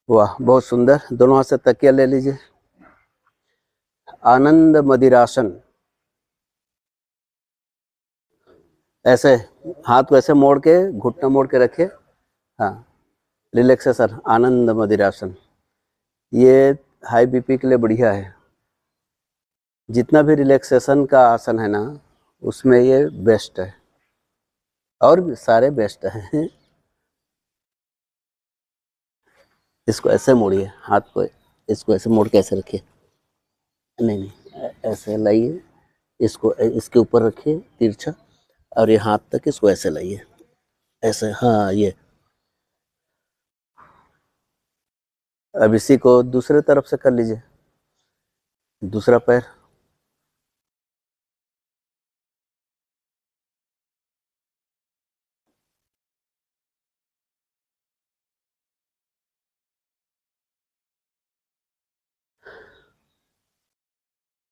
वाह, बहुत सुंदर। दोनों हाथ से तकिया ले लीजिए। आनंद मदिरासन। ऐसे हाथ को ऐसे मोड़ के, घुटना मोड़ के रखिए। हाँ, रिलैक्सेशन, आनंद मदिरासन। ये हाई बीपी के लिए बढ़िया है। जितना भी रिलैक्सेशन का आसन है ना, उसमें ये बेस्ट है, और भी सारे बेस्ट हैं। इसको ऐसे मोड़िए, हाथ को इसको ऐसे मोड़ के ऐसे रखिए। नहीं, ऐसे लाइए, इसको इसके ऊपर रखिए तिरछा, और ये हाथ तक इसको ऐसे लाइए, ऐसे। हाँ, ये अब इसी को दूसरे तरफ से कर लीजिए, दूसरा पैर।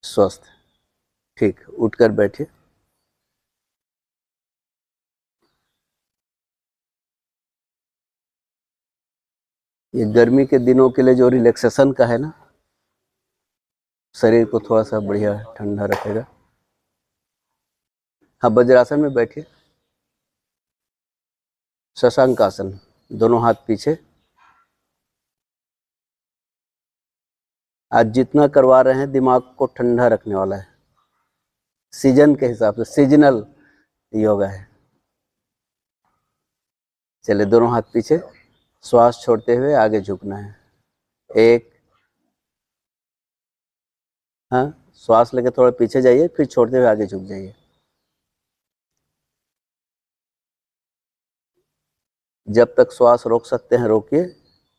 स्वस्थ, ठीक, उठकर बैठिए। ये गर्मी के दिनों के लिए जो रिलैक्सेशन का है ना, शरीर को थोड़ा सा बढ़िया ठंडा रखेगा। हाँ, वज्रासन में बैठिए। शशांक आसन, दोनों हाथ पीछे। आज जितना करवा रहे हैं दिमाग को ठंडा रखने वाला है, सीजन के हिसाब से, सीजनल योगा है। चलिए, दोनों हाथ पीछे, श्वास छोड़ते हुए आगे झुकना है। एक, हाँ, श्वास लेके थोड़ा पीछे जाइए, फिर छोड़ते हुए आगे झुक जाइए। जब तक श्वास रोक सकते हैं रोकिए,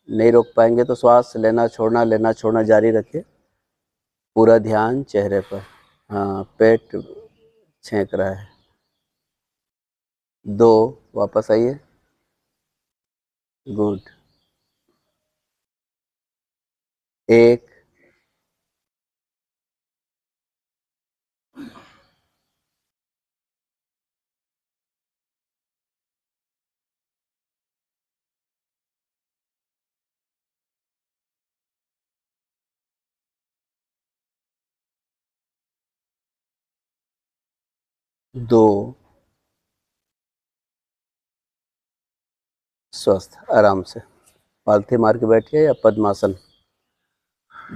नहीं रोक पाएंगे तो श्वास लेना छोड़ना जारी रखिए। पूरा ध्यान चेहरे पर। हाँ, पेट छेंक रहा है। 2, वापस आइए। गुड। 1, 2, स्वस्थ। आराम से पालथी मार के बैठिए या पद्मासन।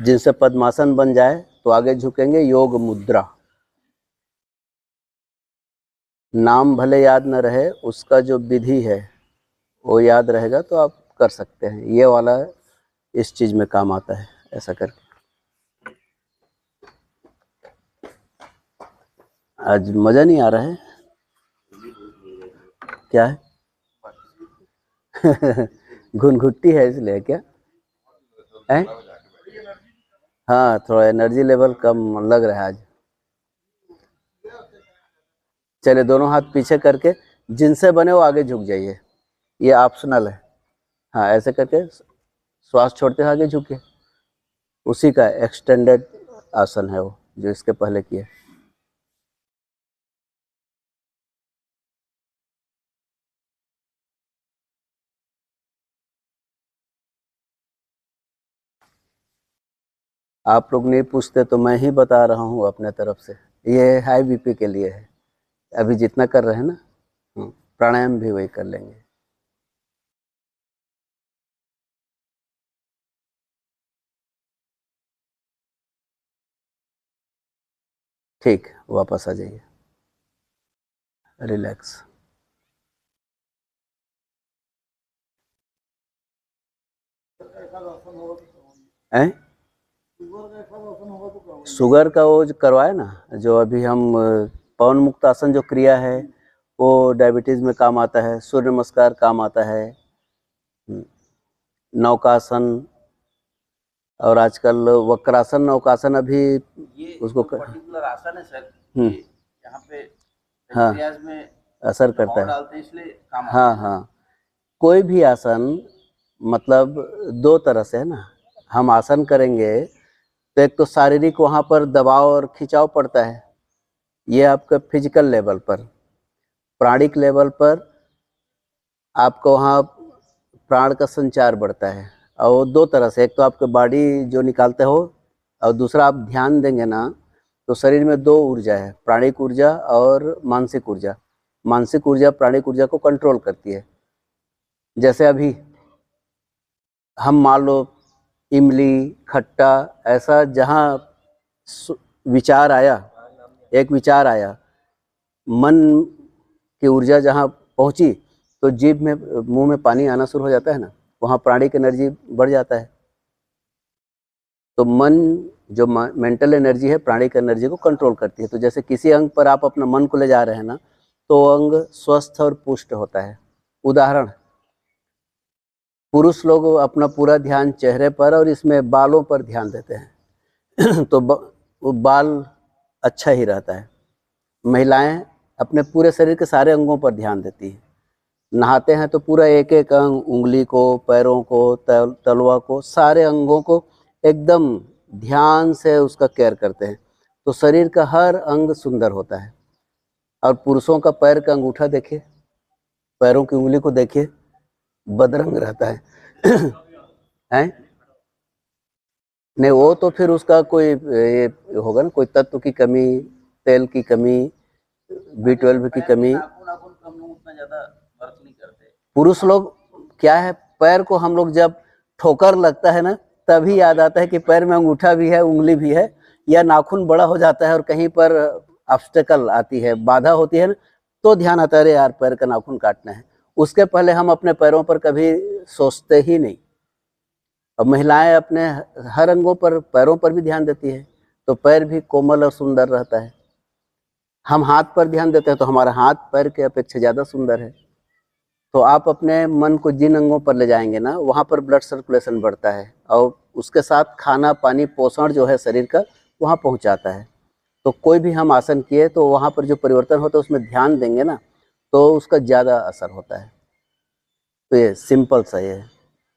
जिनसे पद्मासन बन जाए तो आगे झुकेंगे, योग मुद्रा। नाम भले याद न रहे, उसका जो विधि है वो याद रहेगा तो आप कर सकते हैं। ये वाला इस चीज में काम आता है, ऐसा करके। आज मजा नहीं आ रहा है, क्या है? घुनघुट्टी है इसलिए क्या है? हाँ, थोड़ा एनर्जी लेवल कम लग रहा है आज। चलिए, दोनों हाथ पीछे करके, जिनसे बने वो आगे झुक जाइए, ये ऑप्शनल है। हाँ, ऐसे करके श्वास छोड़ते हुए आगे झुकिए। उसी का एक्सटेंडेड आसन है वो, जो इसके पहले किए। आप लोग नहीं पूछते तो मैं ही बता रहा हूँ अपने तरफ से। ये हाई बीपी के लिए है। अभी जितना कर रहे हैं ना, प्राणायाम भी वही कर लेंगे। ठीक, वापस आ जाइए, रिलैक्स। हैं? शुगर का वो जो करवाए ना, जो अभी हम पवन मुक्त आसन जो क्रिया है, वो डायबिटीज में काम आता है। सूर्य नमस्कार काम आता है। नौकासन, और आजकल वक्रासन, नौकासन अभी उसको पर्टिकुलर आसन है सर, यहाँ पे हाँ में असर करता है, इसलिए काम हाँ हाँ, कोई भी आसन मतलब 2 तरह से है ना। हम आसन करेंगे तो एक तो शारीरिक वहाँ पर दबाव और खिंचाव पड़ता है, ये आपका फिजिकल लेवल पर। प्राणिक लेवल पर आपको वहाँ प्राण का संचार बढ़ता है। और दो तरह से, एक तो आपके बॉडी जो निकालते हो, और दूसरा आप ध्यान देंगे ना तो शरीर में दो ऊर्जा है, प्राणिक ऊर्जा और मानसिक ऊर्जा। मानसिक ऊर्जा प्राणिक ऊर्जा को कंट्रोल करती है। जैसे अभी हम मान लो इमली खट्टा, ऐसा जहाँ विचार आया, एक विचार आया, मन की ऊर्जा जहाँ पहुँची तो जीभ में, मुंह में पानी आना शुरू हो जाता है ना, वहाँ प्राणिक एनर्जी बढ़ जाता है। तो मन जो मेंटल एनर्जी है प्राणिक एनर्जी को कंट्रोल करती है। तो जैसे किसी अंग पर आप अपना मन को ले जा रहे हैं ना, तो अंग स्वस्थ और पुष्ट होता है। उदाहरण, पुरुष लोग अपना पूरा ध्यान चेहरे पर और इसमें बालों पर ध्यान देते हैं तो वो बाल अच्छा ही रहता है। महिलाएं अपने पूरे शरीर के सारे अंगों पर ध्यान देती हैं। नहाते हैं तो पूरा एक एक अंग, उंगली को, पैरों को, तलवा को, सारे अंगों को एकदम ध्यान से उसका केयर करते हैं। तो शरीर का हर अंग सुंदर होता है। और पुरुषों का पैर का अंगूठा देखिए, पैरों की उंगली को देखिए, बदरंग रहता है हैं? नहीं, वो तो फिर उसका कोई ये होगा ना, कोई तत्व की कमी, तेल की कमी, B12 की कमी। पुरुष लोग क्या है, पैर को हम लोग जब ठोकर लगता है ना, तभी याद आता है कि पैर में अंगूठा भी है, उंगली भी है, या नाखून बड़ा हो जाता है और कहीं पर ऑब्स्टेकल आती है, बाधा होती है ना, तो ध्यान आता है अरे यार पैर का नाखून काटना है। उसके पहले हम अपने पैरों पर कभी सोचते ही नहीं। और महिलाएं अपने हर अंगों पर, पैरों पर भी ध्यान देती है, तो पैर भी कोमल और सुंदर रहता है। हम हाथ पर ध्यान देते हैं तो हमारा हाथ पैर के अपेक्षा ज़्यादा सुंदर है। तो आप अपने मन को जिन अंगों पर ले जाएंगे ना, वहाँ पर ब्लड सर्कुलेशन बढ़ता है, और उसके साथ खाना पानी पोषण जो है शरीर का वहाँ पहुँचाता है। तो कोई भी हम आसन किए तो वहाँ पर जो परिवर्तन होता है उसमें ध्यान देंगे ना, तो उसका ज़्यादा असर होता है। तो ये सिंपल सा ये है।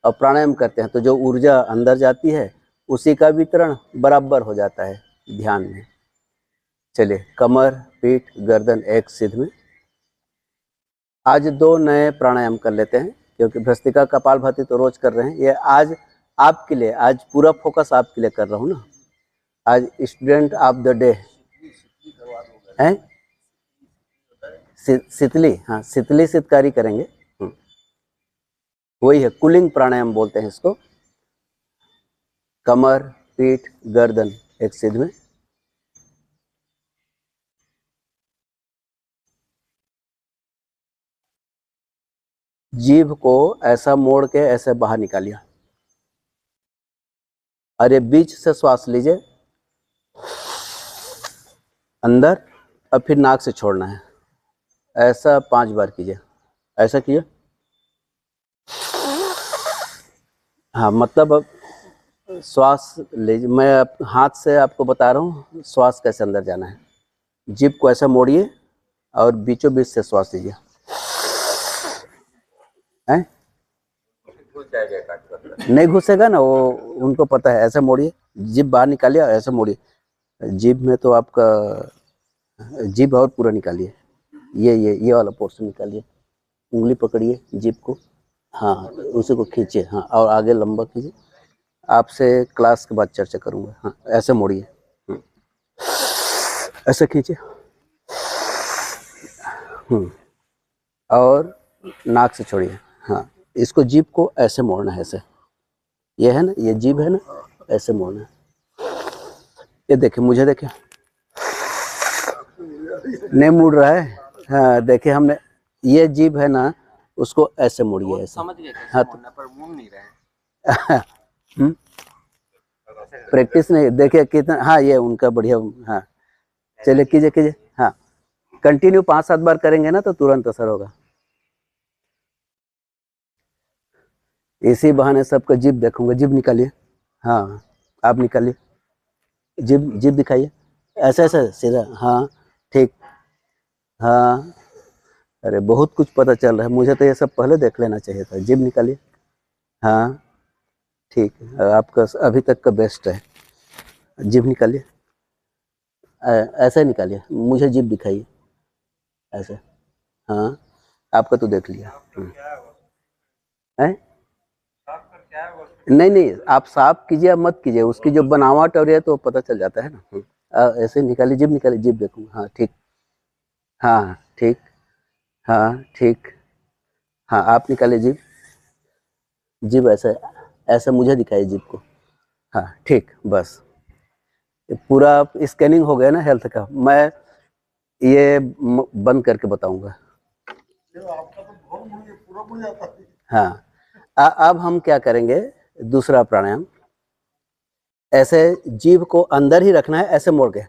और प्राणायाम करते हैं तो जो ऊर्जा अंदर जाती है उसी का वितरण बराबर हो जाता है ध्यान में। चलिए, कमर, पीठ, गर्दन एक सिद्ध में। आज दो नए प्राणायाम कर लेते हैं, क्योंकि भ्रस्त्रिका कपालभाति तो रोज कर रहे हैं, ये आज आपके लिए, आज पूरा फोकस आपके लिए कर रहा हूँ ना। आज स्टूडेंट ऑफ द डे है शीतली, हाँ शीतली सितकारी करेंगे। वही है, कूलिंग प्राणायाम बोलते हैं इसको। कमर, पीठ, गर्दन एक सिद्ध में। जीभ को ऐसा मोड़ के ऐसे बाहर निकालिए, और ये बीच से श्वास लीजिए अंदर, और फिर नाक से छोड़ना है। ऐसा 5 बार कीजिए, ऐसा कीजिए। हाँ, मतलब अब श्वास लीजिए, मैं हाथ से आपको बता रहा हूँ श्वास कैसे अंदर जाना है। जीभ को ऐसा मोड़िए और बीचों बीच से श्वास लीजिए। हैं? नहीं घुसेगा ना, वो उनको पता है। ऐसा मोड़िए, जीभ बाहर निकालिए, ऐसा मोड़िए। जीभ में तो आपका जीभ और पूरा निकालिए, ये वाला पोर्शन निकालिए। उंगली पकड़िए जीभ को, हाँ उसी को खींचिए, हाँ और आगे लंबा कीजिए। आपसे क्लास के बाद चर्चा करूँगा। हाँ ऐसे मोड़िए, ऐसे खींचिए, और नाक से छोड़िए। हाँ, इसको जीभ को ऐसे मोड़ना है, ऐसे, ये है ना, ये जीभ है ना, ऐसे मोड़ना है। ये देखिए, मुझे देखिए, नहीं मुड़ रहा है। हाँ देखिए, हमने ये जीभ है ना, उसको ऐसे मोड़िए, ऐसे। समझ गए हाँ, पर मुड़ नहीं रहे प्रैक्टिस नहीं, देखिए कितना, हाँ ये उनका बढ़िया। हाँ चलिए, कीजिए कीजिए। हाँ, कंटिन्यू 5-7 बार करेंगे ना तो तुरंत असर होगा। इसी बहाने सबका जीभ देखूंगा। जीभ निकालिए, हाँ आप निकालिए, जीभ जीभ दिखाइए, ऐसा ऐसा सीधा, हाँ ठीक, हाँ। अरे बहुत कुछ पता चल रहा है, मुझे तो ये सब पहले देख लेना चाहिए था। जीभ निकालिए, हाँ ठीक है, आपका अभी तक का बेस्ट है। जीभ निकालिए, ऐसा निकालिए, मुझे जीभ दिखाइए, ऐसे, हाँ आपका तो देख लिया है। नहीं नहीं, आप साफ कीजिए, आप मत कीजिए, उसकी जो बनावट और ये तो पता चल जाता है ना। ऐसे निकालिए, जीभ निकालिए, जीभ देखूंगा। हाँ ठीक, हाँ ठीक, हाँ ठीक, हाँ आप निकालिए जीभ, जीभ ऐसे, ऐसे मुझे दिखाइए जीभ को। हाँ ठीक, बस पूरा स्कैनिंग हो गया ना हेल्थ का। मैं ये बंद करके बताऊंगा। हाँ, अब हम क्या करेंगे, दूसरा प्राणायाम। ऐसे जीभ को अंदर ही रखना है, ऐसे मोड़ के,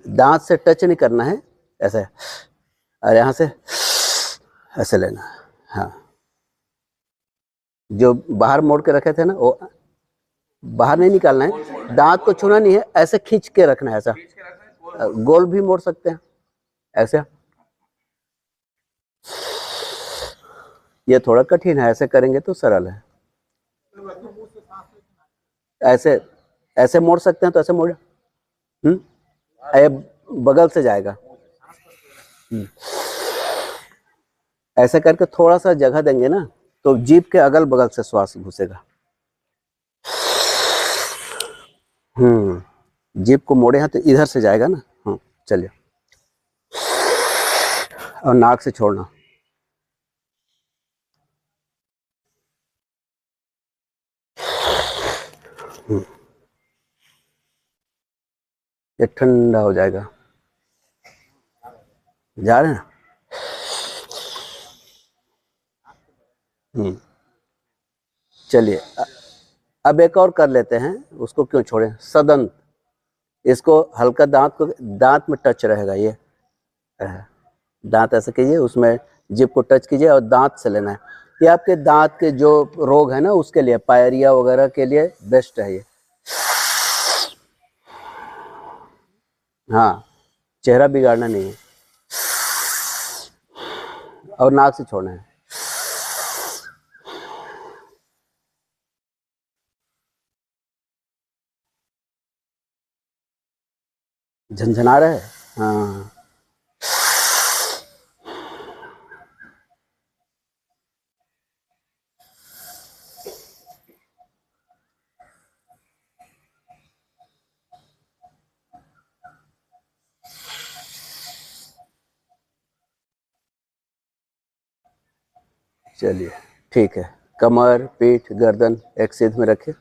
दांत से टच नहीं करना है, ऐसे, और यहाँ से ऐसे लेना। हाँ, जो बाहर मोड़ के रखे थे ना, वो बाहर नहीं निकालना है, दांत को छूना नहीं है, ऐसे खींच के रखना है, ऐसा। गोल भी मोड़ सकते हैं, ऐसे। ये थोड़ा कठिन है, ऐसे करेंगे तो सरल है। ऐसे ऐसे मोड़ सकते हैं तो ऐसे मोड़, बगल से जाएगा। ऐसे करके थोड़ा सा जगह देंगे ना, तो जीभ के अगल बगल से श्वास घुसेगा। जीभ को मोड़े हैं तो इधर से जाएगा ना। हाँ चलिए, और नाक से छोड़ना। ये ठंडा हो जाएगा। जा रहे हैं। चलिए, अब एक और कर लेते हैं, उसको क्यों छोड़ें, सदंत। इसको हल्का दांत में टच रहेगा, ये दांत ऐसे कीजिए, उसमें जीभ को टच कीजिए और दांत से लेना है। ये आपके दांत के जो रोग है ना, उसके लिए, पायरिया वगैरह के लिए बेस्ट है ये। हाँ, चेहरा बिगाड़ना नहीं है। और नाक से छोड़ना है। झंझना रहा है। हाँ चलिए ठीक है। कमर, पीठ, गर्दन एक सीध में रखिए।